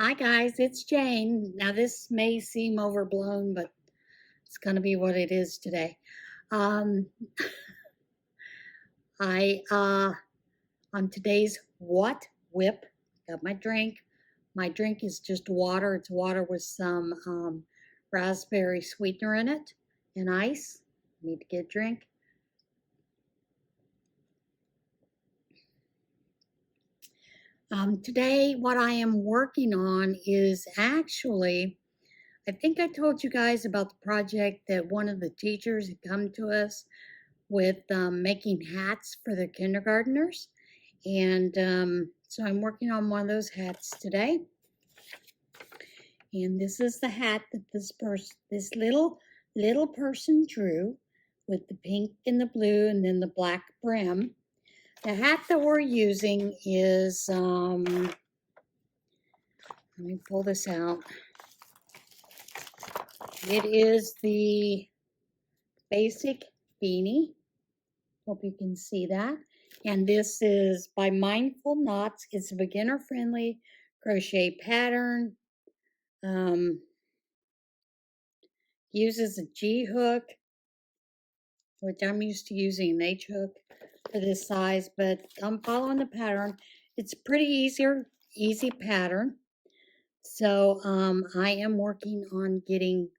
Hi guys, it's Jane. Now this may seem overblown, but it's going to be what it is today. Um, I on today's WOTWIP got my drink. My drink is just water. It's water with some raspberry sweetener in it and ice. Need to get a drink. Today, what I am working on is actually, I think I told you guys about the project that one of the teachers had come to us with making hats for their kindergartners. And so I'm working on one of those hats today. And this is the hat that this little person drew with the pink and the blue and then the black brim. The hat that we're using is, let me pull this out. It is the basic beanie. Hope you can see that. And this is by Mindful Knots. It's a beginner-friendly crochet pattern. Uses a G hook, which I'm used to using an H hook for this size, but I'm following the pattern. It's a pretty easy pattern. So I am working on getting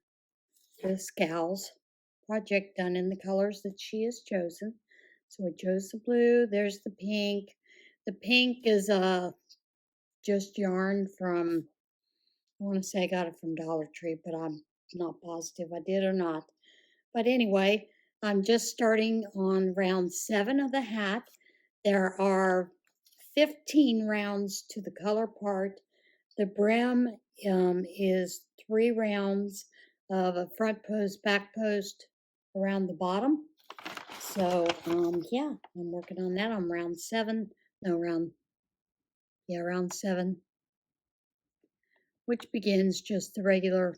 this gal's project done in the colors that she has chosen. So I chose the blue. There's the pink. The pink is just yarn from, I want to say I got it from Dollar Tree, but I'm not positive I did or not. But anyway, I'm just starting on round 7 of the hat. There are 15 rounds to the color part. The brim is 3 rounds of a front post, back post around the bottom. So, yeah, I'm working on that. I'm round 7. No, round 7, which begins just the regular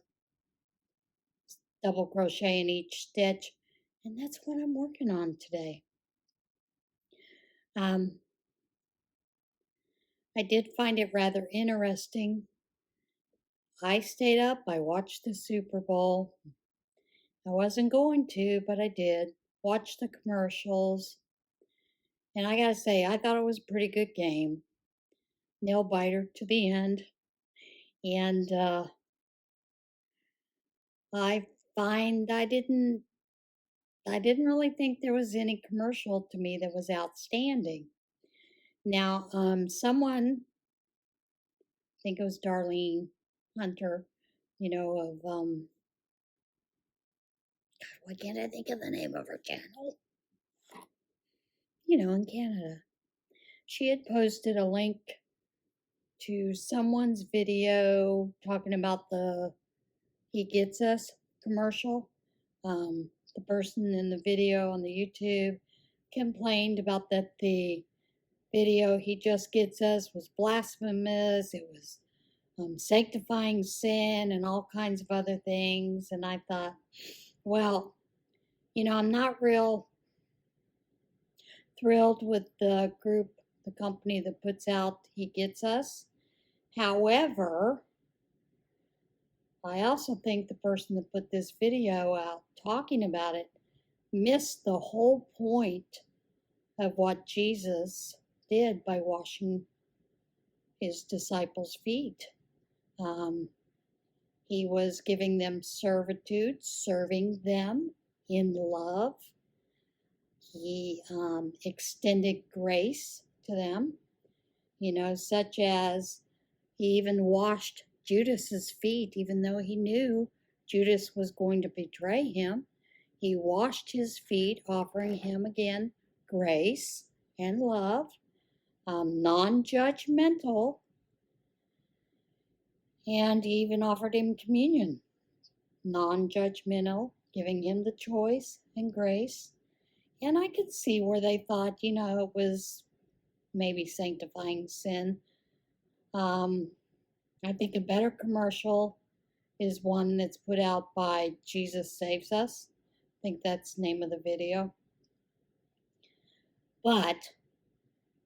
double crochet in each stitch. And that's what I'm working on today. I did find it rather interesting. I stayed up. I watched the Super Bowl. I wasn't going to, but I did. Watch the commercials. And I gotta say, I thought it was a pretty good game. Nail biter to the end. And I find I didn't really think there was any commercial to me that was outstanding. Now, someone, I think it was Darlene Hunter, of why can't I think of the name of her channel? In Canada. She had posted a link to someone's video talking about the Hegetsus commercial. The person in the video on the YouTube complained about that the video Hegetsus was blasphemous. It was sanctifying sin and all kinds of other things. And I thought, well, I'm not real thrilled with the group, the company that puts out Hegetsus. However, I also think the person that put this video out talking about it missed the whole point of what Jesus did by washing his disciples' feet. He was giving them servitude, serving them in love. He extended grace to them, such as he even washed Judas's feet, even though he knew Judas was going to betray him. He washed his feet, offering him again grace and love, non-judgmental, and he even offered him communion, non-judgmental, giving him the choice and grace. And I could see where they thought, it was maybe sanctifying sin. I think a better commercial is one that's put out by Jesus Saves Us. I think that's the name of the video. But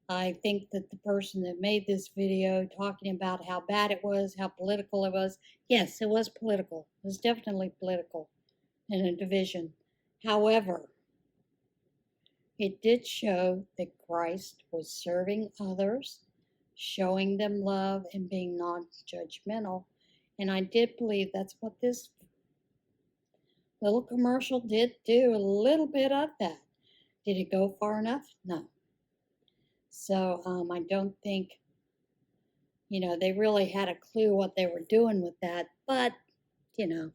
I think that the person that made this video talking about how bad it was, how political it was, yes, it was political. It was definitely political and a division. However, it did show that Christ was serving others, showing them love, and being non judgmental. And I did believe that's what this little commercial did do, a little bit of that. Did it go far enough? No. So I don't think, they really had a clue what they were doing with that. But, you know,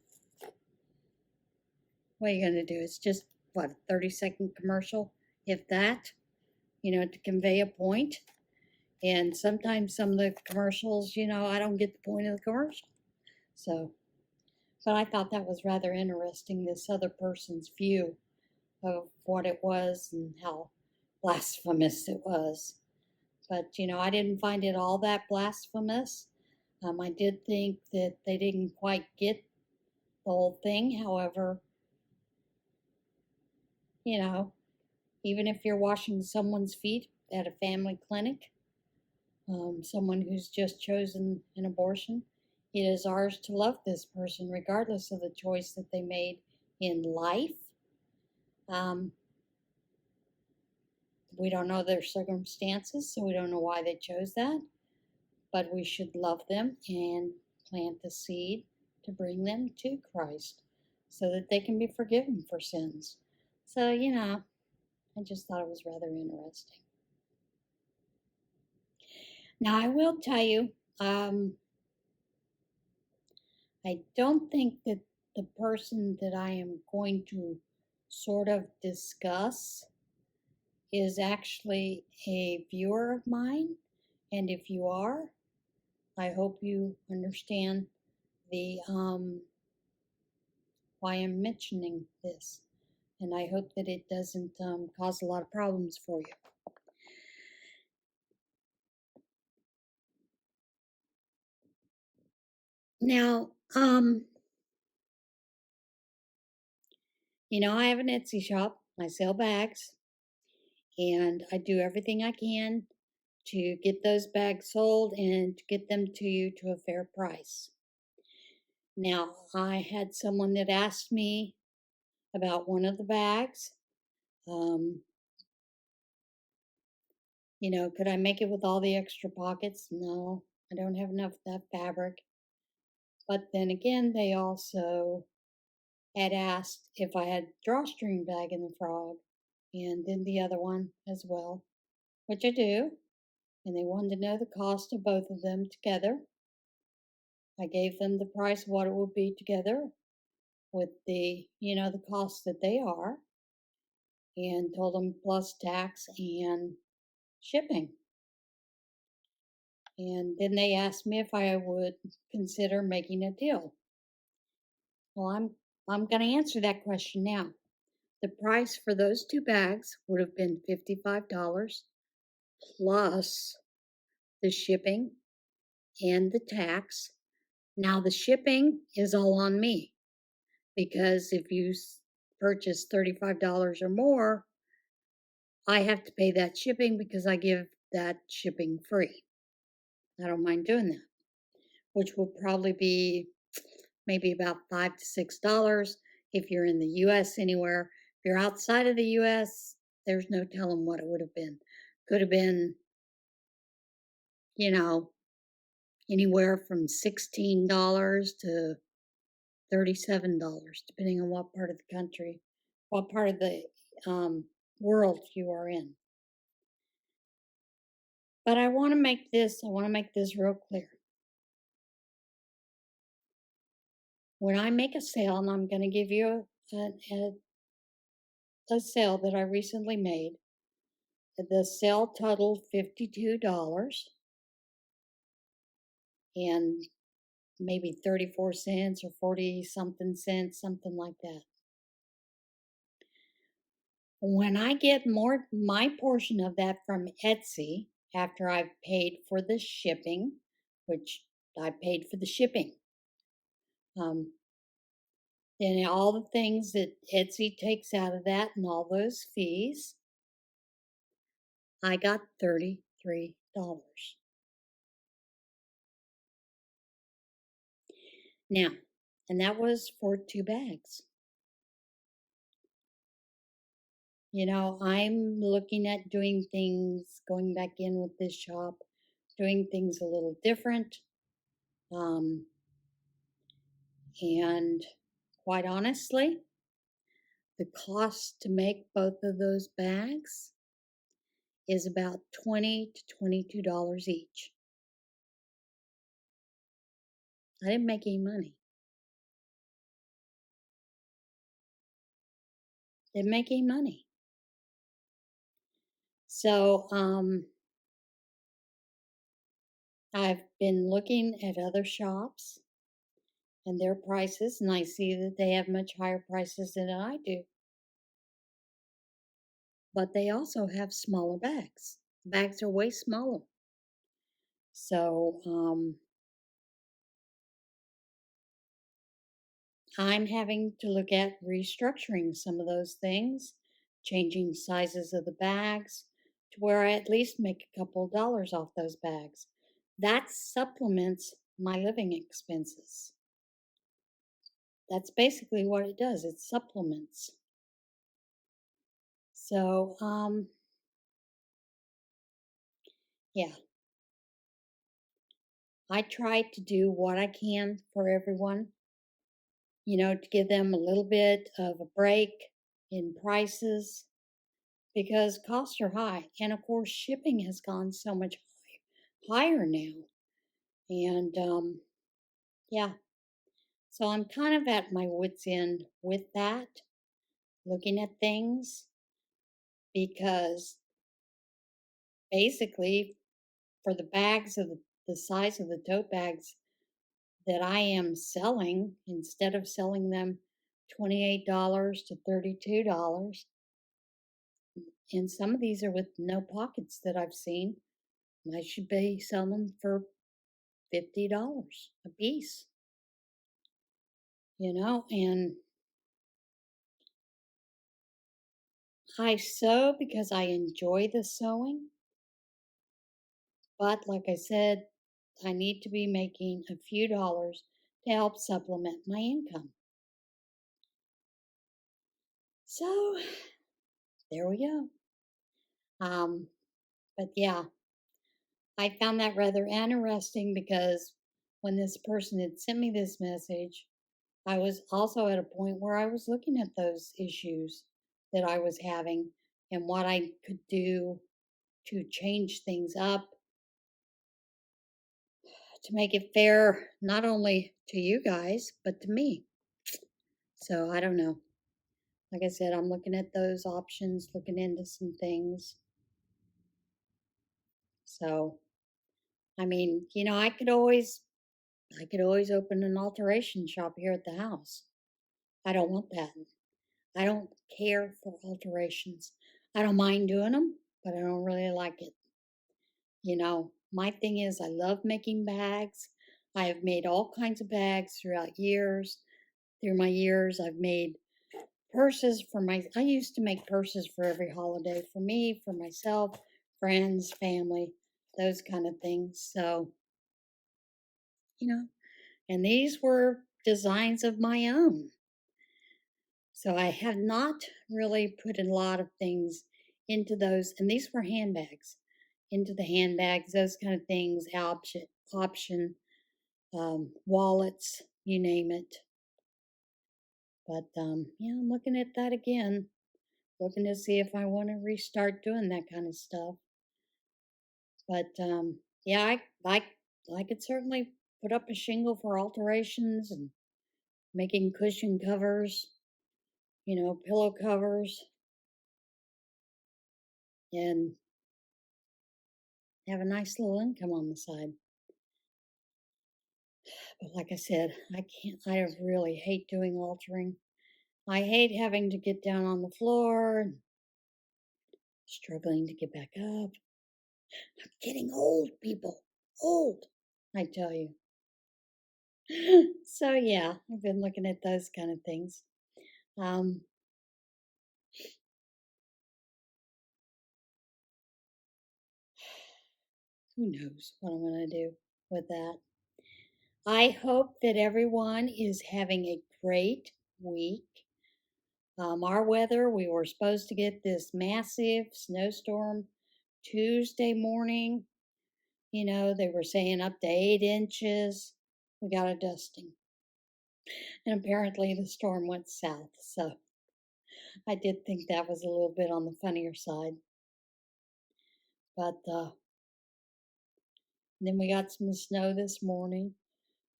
what are you going to do? It's just, what, a 30-second commercial, if that, to convey a point. And sometimes some of the commercials, I don't get the point of the commercial. So, but I thought that was rather interesting, this other person's view of what it was and how blasphemous it was. But, I didn't find it all that blasphemous. I did think that they didn't quite get the whole thing. However, even if you're washing someone's feet at a family clinic, someone who's just chosen an abortion, it is ours to love this person regardless of the choice that they made in life. We don't know their circumstances, so we don't know why they chose that, but we should love them and plant the seed to bring them to Christ so that they can be forgiven for sins. So, I just thought it was rather interesting. Now, I will tell you, I don't think that the person that I am going to sort of discuss is actually a viewer of mine. And if you are, I hope you understand the why I'm mentioning this. And I hope that it doesn't cause a lot of problems for you. Now, I have an Etsy shop. I sell bags, and I do everything I can to get those bags sold and to get them to you to a fair price. Now, I had someone that asked me about one of the bags. Could I make it with all the extra pockets? No, I don't have enough of that fabric. But then again, they also had asked if I had drawstring bag in the frog, and then the other one as well, which I do. And they wanted to know the cost of both of them together. I gave them the price of what it would be together with the, the costs that they are, and told them plus tax and shipping. And then they asked me if I would consider making a deal. Well, I'm going to answer that question now. The price for those two bags would have been $55 plus the shipping and the tax. Now the shipping is all on me, because if you purchase $35 or more, I have to pay that shipping because I give that shipping free. I don't mind doing that, which will probably be maybe about $5 to $6 if you're in the U.S. anywhere. If you're outside of the U.S., there's no telling what it would have been. Could have been, anywhere from $16 to $37, depending on what part of the country, what part of the world you are in. But I want to make this real clear. When I make a sale, and I'm going to give you a sale that I recently made, the sale totaled $52 and maybe 34 cents or 40 something cents, something like that. When I get my portion of that from Etsy, after I've paid for the shipping, which I paid for the shipping, then all the things that Etsy takes out of that and all those fees, I got $33. Now, and that was for 2 bags. You know, I'm looking at doing things, going back in with this shop, doing things a little different. And quite honestly, the cost to make both of those bags is about $20 to $22 each. I didn't make any money. Didn't make any money. So, I've been looking at other shops and their prices, and I see that they have much higher prices than I do. But they also have smaller bags. The bags are way smaller. So, I'm having to look at restructuring some of those things, changing sizes of the bags to where I at least make a couple of dollars off those bags. That supplements my living expenses. That's basically what it does. It supplements. So, yeah, I try to do what I can for everyone, you know, to give them a little bit of a break in prices because costs are high. And of course, shipping has gone so much higher now. And yeah, so I'm kind of at my wits' end with that, looking at things because basically, for the bags of the size of the tote bags that I am selling, instead of selling them $28 to $32, and some of these are with no pockets that I've seen, I should be selling them for $50 a piece, you know, and I sew because I enjoy the sewing, but like I said, I need to be making a few dollars to help supplement my income. So there we go. But yeah, I found that rather interesting because when this person had sent me this message, I was also at a point where I was looking at those issues that I was having and what I could do to change things up to make it fair, not only to you guys, but to me. So I don't know. Like I said, I'm looking at those options, looking into some things. So, I mean, you know, I could always open an alteration shop here at the house. I don't want that. I don't care for alterations. I don't mind doing them, but I don't really like it. You know, my thing is I love making bags. I have made all kinds of bags throughout years. Through my years, I've made purses for I used to make purses for every holiday for me, for myself, friends, family, those kind of things. So, you know, and these were designs of my own. So I have not really put a lot of things into those, and these were handbags, into the handbags, those kind of things, option wallets, you name it. But yeah, I'm looking at that again, looking to see if I want to restart doing that kind of stuff. But yeah, I could certainly put up a shingle for alterations and making cushion covers, you know, pillow covers, and have a nice little income on the side. But like I said, I really hate doing altering. I hate having to get down on the floor and struggling to get back up. I'm getting old, people. Old, I tell you. So yeah, I've been looking at those kind of things. Um, who knows what I'm going to do with that. I hope that everyone is having a great week. Our weather, we were supposed to get this massive snowstorm Tuesday morning. You know, they were saying up to 8 inches. We got a dusting. And apparently the storm went south. So I did think that was a little bit on the funnier side. But then we got some snow this morning.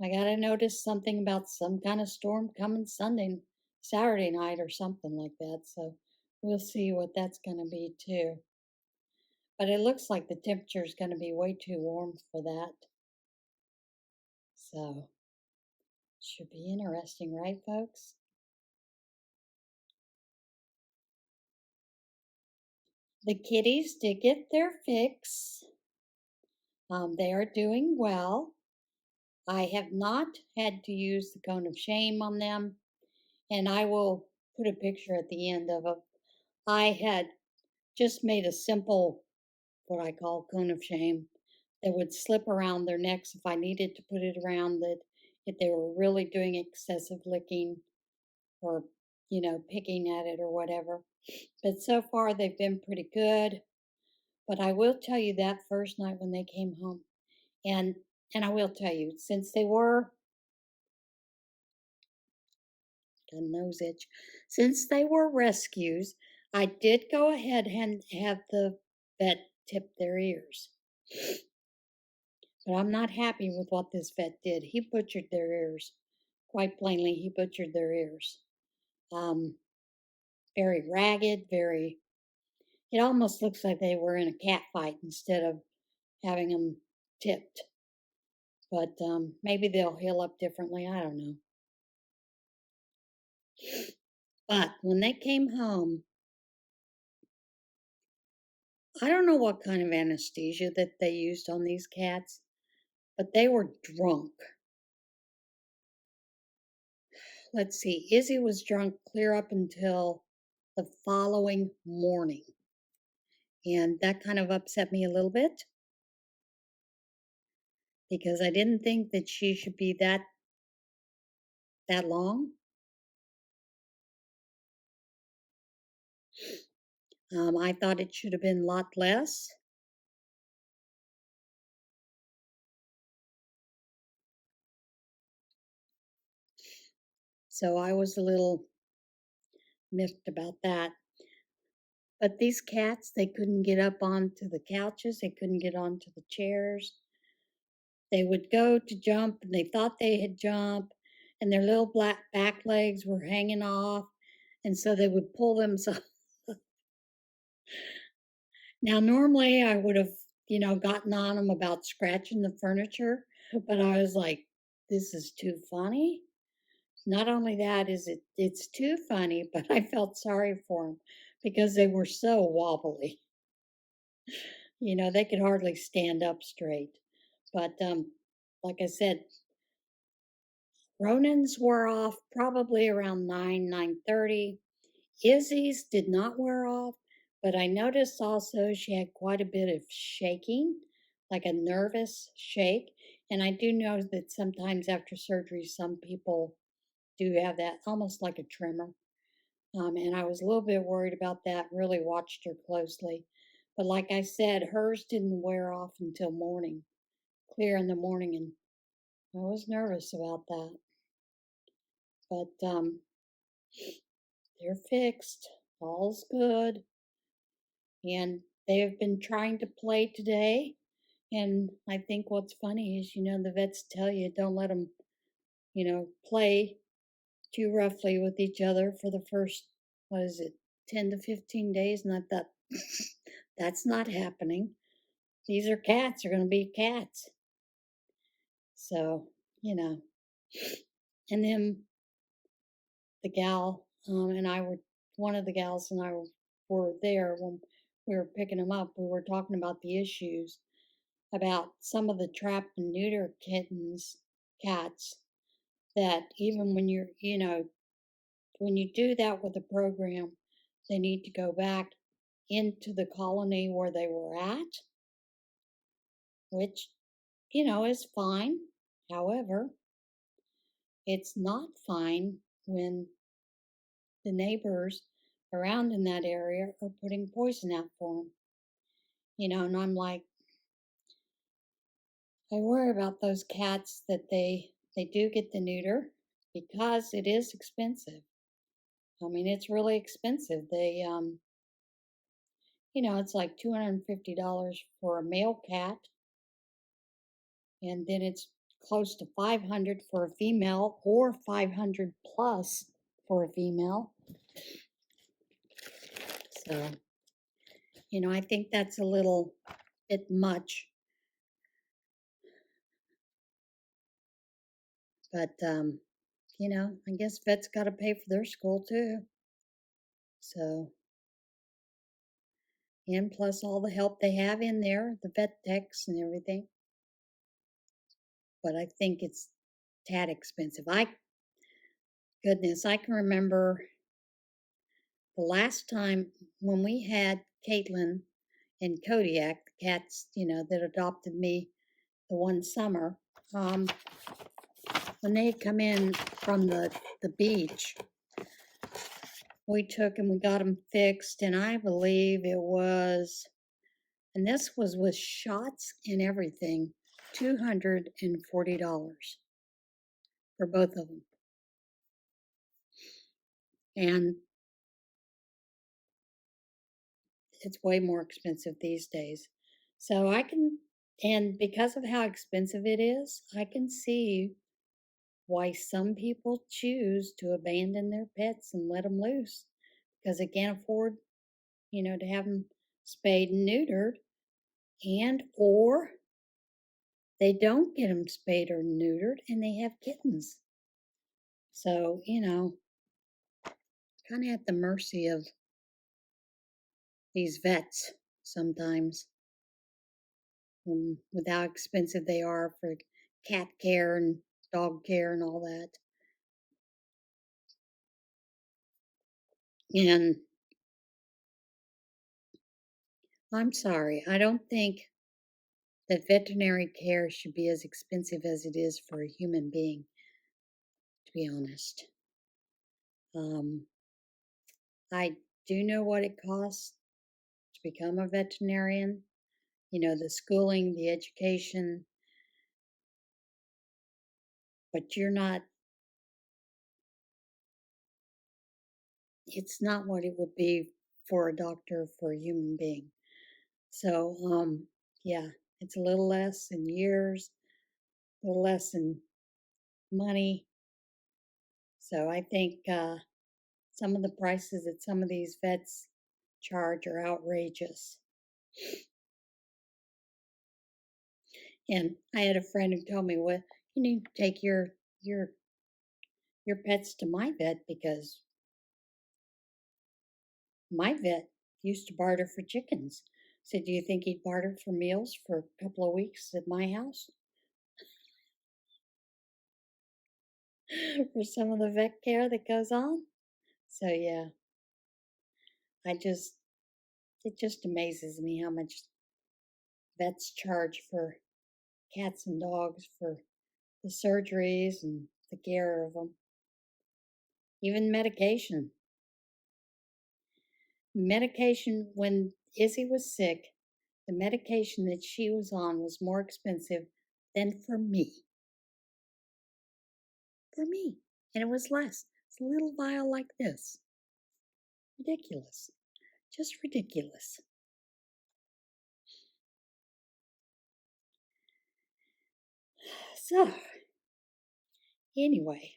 I got to notice something about some kind of storm coming Saturday night or something like that. So we'll see what that's going to be too. But it looks like the temperature is going to be way too warm for that. So should be interesting, right, folks? The kitties did get their fix. They are doing well. I have not had to use the cone of shame on them, and I will put a picture at the end of it. I had just made a simple, what I call cone of shame, that would slip around their necks if I needed to put it around that if they were really doing excessive licking or, picking at it or whatever. But so far they've been pretty good. But I will tell you that first night when they came home, and I will tell you, since they were a nose itch, since they were rescues, I did go ahead and have the vet tip their ears. But I'm not happy with what this vet did. He butchered their ears. Quite plainly, he butchered their ears. Very ragged, it almost looks like they were in a cat fight instead of having them tipped. But maybe they'll heal up differently. I don't know. But when they came home, I don't know what kind of anesthesia that they used on these cats, but they were drunk. Let's see, Izzy was drunk clear up until the following morning. And that kind of upset me a little bit because I didn't think that she should be that long. I thought it should have been a lot less. So I was a little miffed about that. But these cats, they couldn't get up onto the couches, they couldn't get onto the chairs. They would go to jump and they thought they had jumped, and their little black back legs were hanging off, and so they would pull themselves. Now, normally I would have, gotten on them about scratching the furniture, but I was like, this is too funny. Not only that is it's too funny, but I felt sorry for them because they were so wobbly. They could hardly stand up straight. But like I said, Ronan's wore off probably around 9:30. Izzy's did not wear off, but I noticed also she had quite a bit of shaking, like a nervous shake. And I do know that sometimes after surgery, some people do have that, almost like a tremor. And I was a little bit worried about that, really watched her closely. But like I said, hers didn't wear off until morning, clear in the morning, and I was nervous about that. But they're fixed. All's good. And they have been trying to play today. And I think what's funny is, the vets tell you don't let them, play too roughly with each other for the first, 10 to 15 days. And I thought, that's not happening. These are cats, they're going to be cats. So, and then the gal and I were, one of the gals and I were there when we were picking them up. We were talking about the issues about some of the trap and neuter cats, that even when you're, when you do that with the program, they need to go back into the colony where they were at. which, is fine. However, it's not fine when the neighbors around in that area are putting poison out for them. And I'm like, I worry about those cats that they do get the neuter because it is expensive. I mean, it's really expensive. They it's like $250 for a male cat, and then it's close to 500 for a female, or 500 plus for a female. So, I think that's a little bit much. But I guess vets got to pay for their school too. So, and plus all the help they have in there, the vet techs and everything. But I think it's tad expensive. Goodness, I can remember the last time when we had Caitlin and Kodiak, the cats, that adopted me the one summer, when they had come in from the beach, we took and we got them fixed, and I believe it was, and this was with shots and everything, $240 for both of them. And it's way more expensive these days. So and because of how expensive it is, I can see why some people choose to abandon their pets and let them loose because they can't afford, to have them spayed and neutered, and or they don't get them spayed or neutered and they have kittens. So, kind of at the mercy of these vets sometimes, with how expensive they are for cat care and dog care and all that. And I'm sorry, I don't think that veterinary care should be as expensive as it is for a human being, to be honest. I do know what it costs to become a veterinarian, the schooling, the education, but it's not what it would be for a doctor for a human being. So, yeah, it's a little less in years, a little less in money. So I think some of the prices that some of these vets charge are outrageous. And I had a friend who told me, well, you need to take your pets to my vet because my vet used to barter for chickens. I said, do you think he'd barter for meals for a couple of weeks at my house? For some of the vet care that goes on? So yeah, it just amazes me how much vets charge for cats and dogs for the surgeries and the care of them. Even medication. Medication, when Izzy was sick, the medication that she was on was more expensive than for me. For me. And it was less. It's a little vial like this. Ridiculous. Just ridiculous. So, anyway,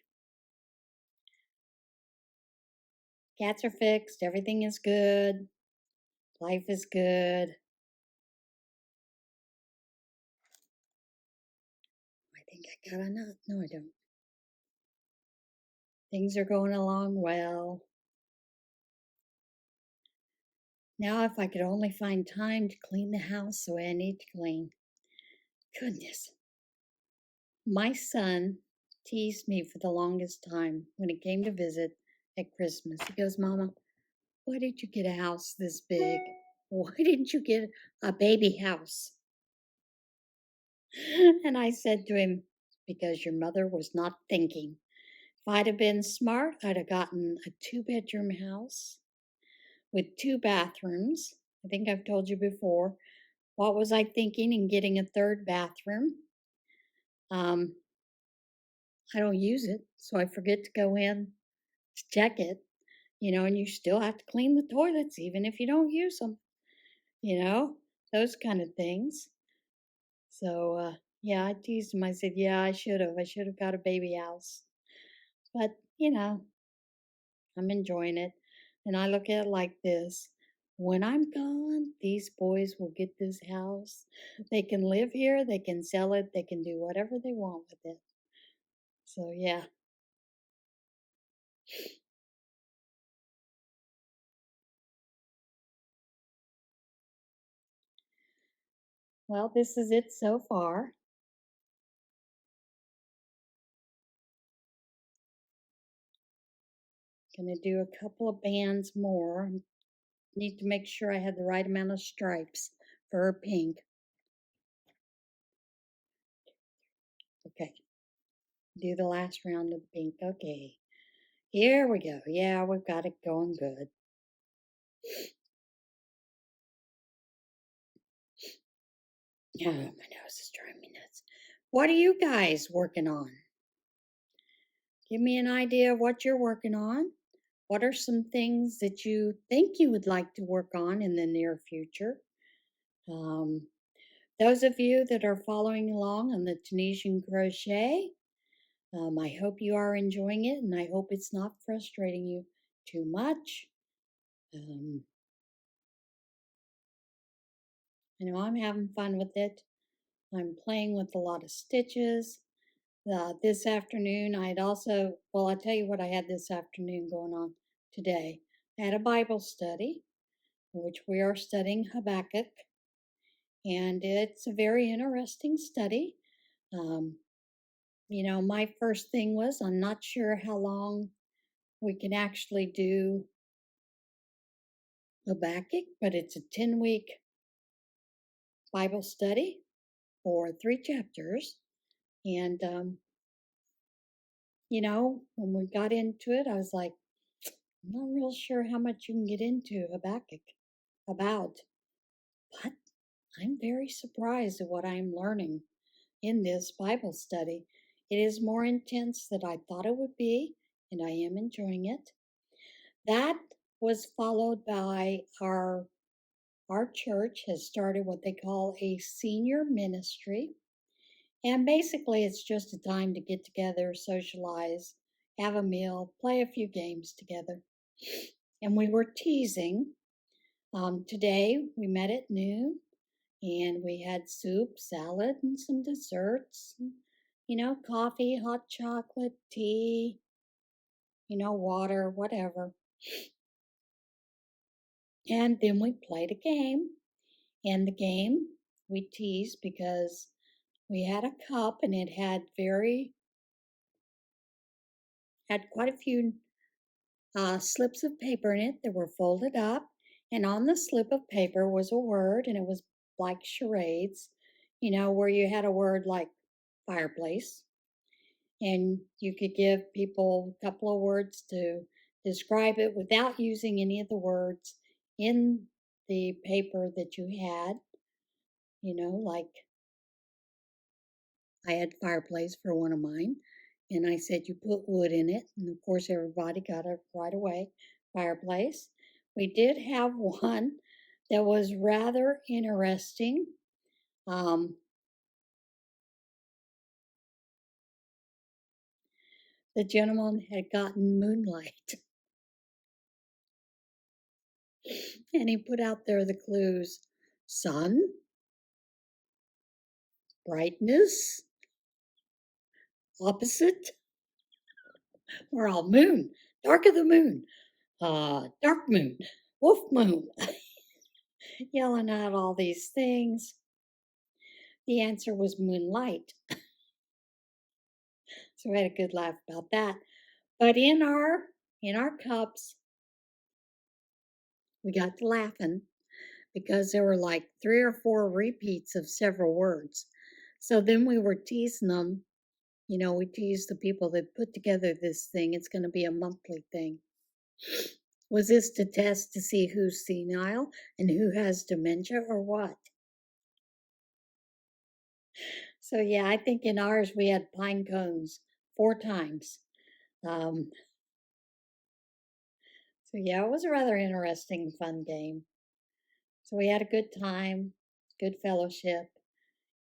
cats are fixed. Everything is good. Life is good. I think I got a nut. No, I don't. Things are going along well. Now, if I could only find time to clean the house the way I need to clean. Goodness. My son teased me for the longest time when he came to visit at Christmas. He goes, Mama, why did you get a house this big? Why didn't you get a baby house? And I said to him, because your mother was not thinking. If I'd have been smart, I'd have gotten a 2-bedroom house with 2 bathrooms. I think I've told you before. What was I thinking in getting a 3rd bathroom? Um, I don't use it, so I forget to go in to check it, and you still have to clean the toilets even if you don't use them, you know, those kind of things. So, yeah, I teased him. I said, yeah, I should have. I should have got a baby house. But, I'm enjoying it. And I look at it like this. When I'm gone, these boys will get this house. They can live here, they can sell it, they can do whatever they want with it. So, yeah. Well, this is it so far. Gonna do a couple of bands more. Need to make sure I had the right amount of stripes for her pink. Okay. Do the last round of the pink. Okay. Here we go. Yeah, we've got it going good. Oh, my nose is driving me nuts. What are you guys working on? Give me an idea of what you're working on. What are some things that you think you would like to work on in the near future? Um, those of you that are following along on the Tunisian crochet, I hope you are enjoying it and I hope it's not frustrating you too much. I'm having fun with it. I'm playing with a lot of stitches. This afternoon, I'll tell you what I had this afternoon going on today. I had a Bible study, in which we are studying Habakkuk, and it's a very interesting study. Um, my first thing was I'm not sure how long we can actually do Habakkuk, but it's a 10-week Bible study for 3 chapters. And, when we got into it, I was like, I'm not real sure how much you can get into Habakkuk about, but I'm very surprised at what I'm learning in this Bible study. It is more intense than I thought it would be, and I am enjoying it. That was followed by our church has started what they call a senior ministry. And basically, it's just a time to get together, socialize, have a meal, play a few games together. And we were teasing. Today, we met at noon and we had soup, salad, and some desserts. Coffee, hot chocolate, tea, water, whatever. And then we played a game. And the game we teased because we had a cup and it had quite a few slips of paper in it that were folded up. And on the slip of paper was a word, and it was like charades, where you had a word like fireplace. And you could give people a couple of words to describe it without using any of the words in the paper that you had. Like I had fireplace for one of mine, and I said you put wood in it, and of course everybody got it right away. Fireplace. We did have one that was rather interesting. Um, the gentleman had gotten moonlight, and he put out there the clues: sun, brightness, opposite, or all moon, dark of the moon, dark moon, wolf moon, yelling out all these things. The answer was moonlight. So we had a good laugh about that. But in our cups, we got to laughing because there were like 3 or 4 repeats of several words. So then we were teasing them. You know, we teased the people that put together this thing. It's going to be a monthly thing. Was this to test to see who's senile and who has dementia or what? So yeah, I think in ours we had pine cones 4 times. Um, so yeah, it was a rather interesting, fun game. So we had a good time, good fellowship,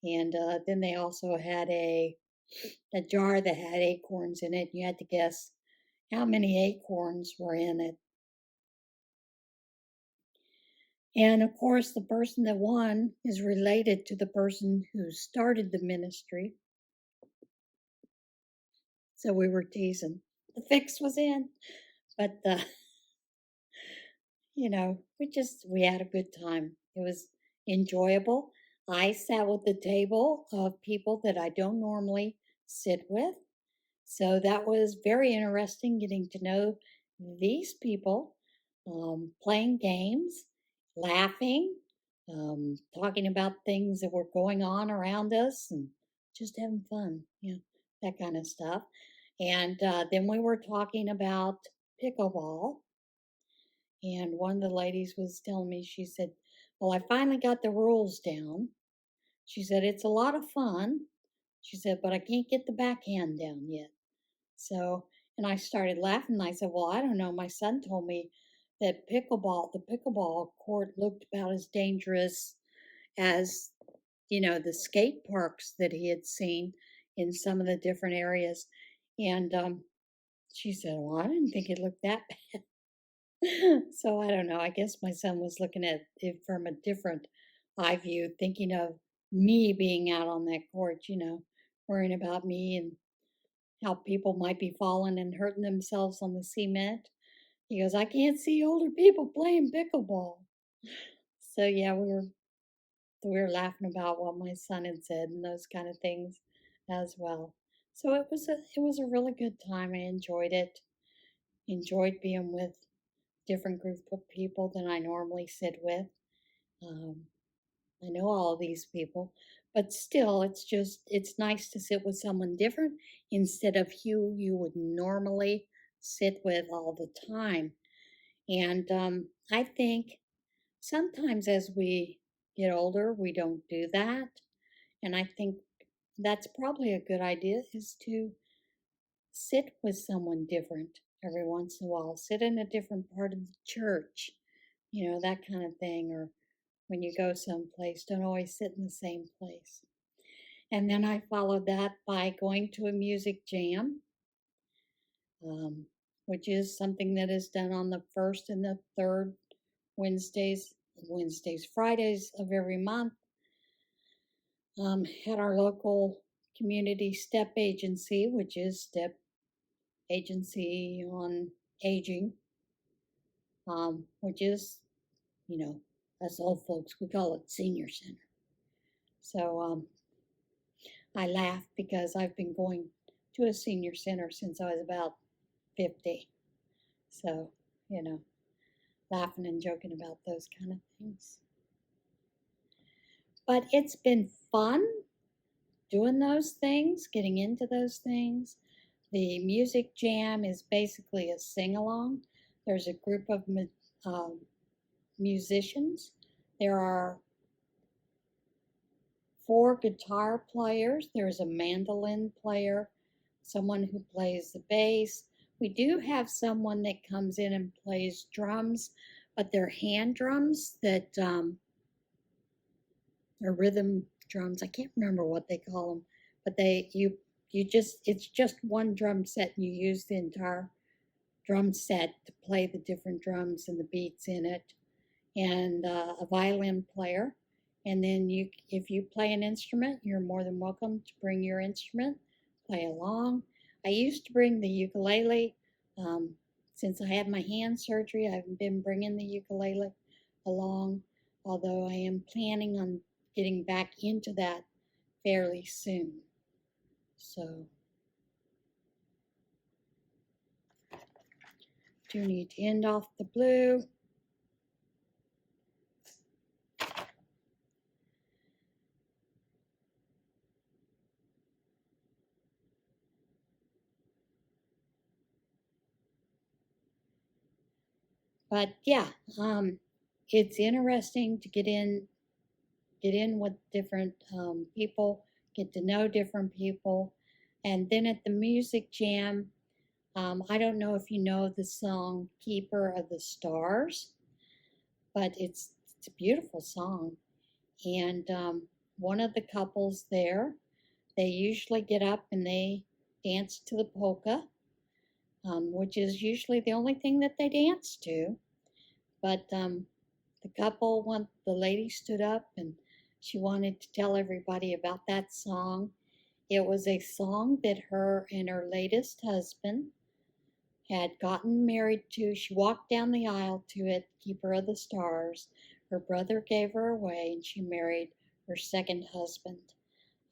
and then they also had a jar that had acorns in it. You had to guess how many acorns were in it. And of course, the person that won is related to the person who started the ministry. So we were teasing. The fix was in, but you know, we had a good time. It was enjoyable. I sat with the table of people that I don't normally sit with. So that was very interesting getting to know these people, playing games, laughing, talking about things that were going on around us and just having fun, that kind of stuff. And then we were talking about pickleball. And one of the ladies was telling me, she said, well, I finally got the rules down. She said, it's a lot of fun. She said, but I can't get the backhand down yet. So, and I started laughing. I said, well, I don't know. My son told me that the pickleball court looked about as dangerous as, the skate parks that he had seen in some of the different areas. And she said, well, I didn't think it looked that bad. So I don't know. I guess my son was looking at it from a different eye view, thinking of me being out on that court, worrying about me and how people might be falling and hurting themselves on the cement. He goes, I can't see older people playing pickleball. So yeah, we were laughing about what my son had said and those kind of things as well. So it was a really good time. I enjoyed it. Enjoyed being with different group of people than I normally sit with. Um, I know all of these people, but still, it's nice to sit with someone different instead of who you would normally sit with all the time. And I think sometimes as we get older, we don't do that. And I think that's probably a good idea is to sit with someone different every once in a while, sit in a different part of the church, that kind of thing, or when you go someplace, don't always sit in the same place. And then I followed that by going to a music jam, um, which is something that is done on the first and the third Fridays of every month, at our local community STEP agency, which is STEP Agency on Aging, which is, us old folks, we call it Senior Center. So I laugh because I've been going to a senior center since I was about 50. So, laughing and joking about those kind of things. But it's been fun doing those things, getting into those things. The music jam is basically a sing along. There's a group of musicians. There are 4 guitar players. There's a mandolin player, someone who plays the bass. We do have someone that comes in and plays drums, but they're hand drums that are rhythm drums. I can't remember what they call them, but it's just one drum set and you use the entire drum set to play the different drums and the beats in it, and a violin player. And then if you play an instrument, you're more than welcome to bring your instrument, play along. I used to bring the ukulele. Since I had my hand surgery, I haven't been bringing the ukulele along, although I am planning on getting back into that fairly soon. So, do need to end off the blue. But yeah, it's interesting to get in with different people, get to know different people. And then at the music jam, I don't know if you know the song Keeper of the Stars, but it's a beautiful song. And one of the couples there, they usually get up and they dance to the polka, which is usually the only thing that they dance to. But the couple, the lady stood up and she wanted to tell everybody about that song. It was a song that her and her latest husband had gotten married to. She walked down the aisle to it, Keeper of the Stars. Her brother gave her away and she married her second husband.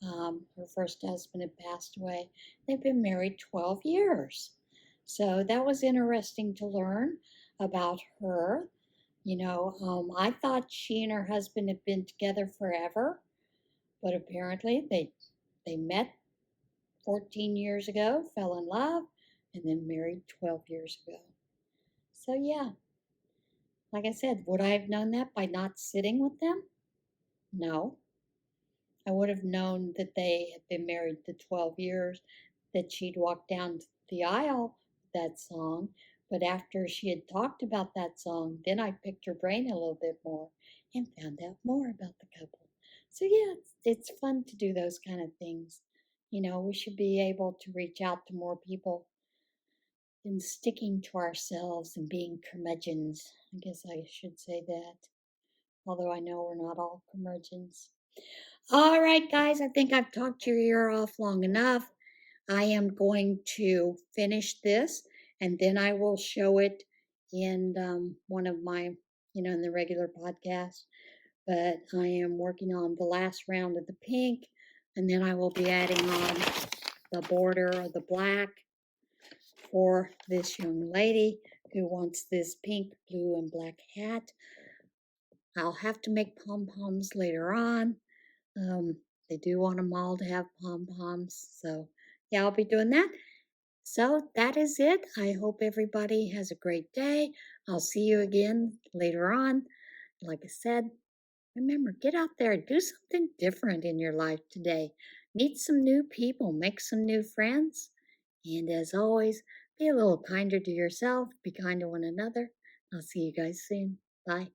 Her first husband had passed away. They've been married 12 years. So that was interesting to learn about her. I thought she and her husband had been together forever, but apparently they met 14 years ago, fell in love, and then married 12 years ago. So yeah, like I said, would I have known that by not sitting with them? No. I would have known that they had been married to 12 years, that she'd walked down the aisle with that song. But after she had talked about that song, then I picked her brain a little bit more and found out more about the couple. So yeah, it's fun to do those kind of things. We should be able to reach out to more people than sticking to ourselves and being curmudgeons. I guess I should say that, although I know we're not all curmudgeons. All right, guys, I think I've talked your ear off long enough. I am going to finish this and then I will show it in one of my, in the regular podcast. But I am working on the last round of the pink and then I will be adding on the border of the black for this young lady who wants this pink, blue, and black hat. I'll have to make pom-poms later on. They do want them all to have pom-poms. So yeah, I'll be doing that. So that is it. I hope everybody has a great day. I'll see you again later on. Like I said, remember, get out there, do something different in your life today. Meet some new people, make some new friends. And as always, be a little kinder to yourself, be kind to one another. I'll see you guys soon. Bye.